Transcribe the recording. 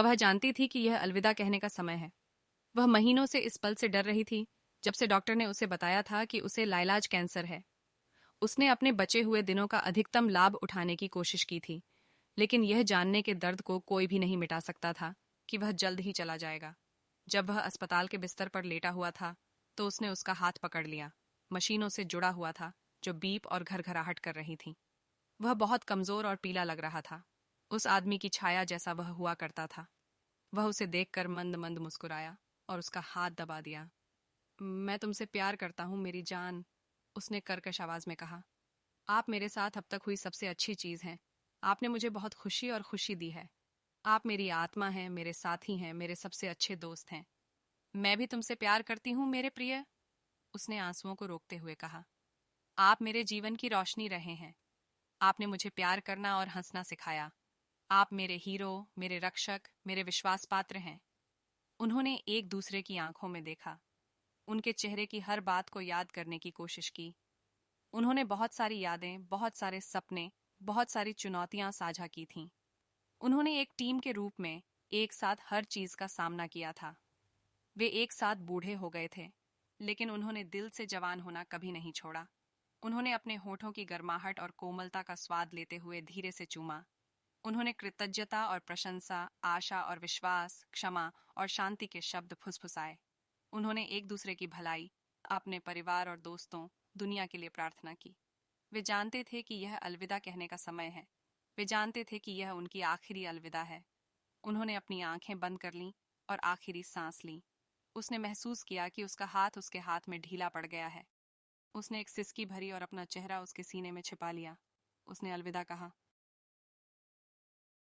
वह जानती थी कि यह अलविदा कहने का समय है। वह महीनों से इस पल से डर रही थी जब से डॉक्टर ने उसे बताया था कि उसे लाइलाज कैंसर है। उसने अपने बचे हुए दिनों का अधिकतम लाभ उठाने की कोशिश की थी, लेकिन यह जानने के दर्द को कोई भी नहीं मिटा सकता था कि वह जल्द ही चला जाएगा। जब वह अस्पताल के बिस्तर पर लेटा हुआ था तो उसने उसका हाथ पकड़ लिया। मशीनों से जुड़ा हुआ था जो बीप और घरघराहट कर रही थी। वह बहुत कमजोर और पीला लग रहा था, उस आदमी की छाया जैसा वह हुआ करता था। वह उसे देखकर मंद मंद मुस्कुराया और उसका हाथ दबा दिया। मैं तुमसे प्यार करता हूँ मेरी जान, उसने कर्कश आवाज में कहा। आप मेरे साथ अब तक हुई सबसे अच्छी चीज हैं। आपने मुझे बहुत खुशी और खुशी दी है। आप मेरी आत्मा हैं, मेरे साथी हैं, मेरे सबसे अच्छे दोस्त हैं। मैं भी तुमसे प्यार करती हूँ मेरे प्रिय, उसने आंसुओं को रोकते हुए कहा। आप मेरे जीवन की रोशनी रहे हैं। आपने मुझे प्यार करना और हंसना सिखाया। आप मेरे हीरो, मेरे रक्षक, मेरे विश्वास पात्र हैं। उन्होंने एक दूसरे की आंखों में देखा, उनके चेहरे की हर बात को याद करने की कोशिश की। उन्होंने बहुत सारी यादें, बहुत सारे सपने, बहुत सारी चुनौतियां साझा की थीं। उन्होंने एक टीम के रूप में एक साथ हर चीज का सामना किया था। वे एक साथ बूढ़े हो गए थे, लेकिन उन्होंने दिल से जवान होना कभी नहीं छोड़ा। उन्होंने अपने होठों की गर्माहट और कोमलता का स्वाद लेते हुए धीरे से चूमा। उन्होंने कृतज्ञता और प्रशंसा, आशा और विश्वास, क्षमा और शांति के शब्द फुसफुसाए। उन्होंने एक दूसरे की भलाई, अपने परिवार और दोस्तों, दुनिया के लिए प्रार्थना की। वे जानते थे कि यह अलविदा कहने का समय है। वे जानते थे कि यह उनकी आखिरी अलविदा है। उन्होंने अपनी आंखें बंद कर लीं और आखिरी सांस ली। उसने महसूस किया कि उसका हाथ उसके हाथ में ढीला पड़ गया है। उसने एक सिसकी भरी और अपना चेहरा उसके सीने में छिपा लिया। उसने अलविदा कहा।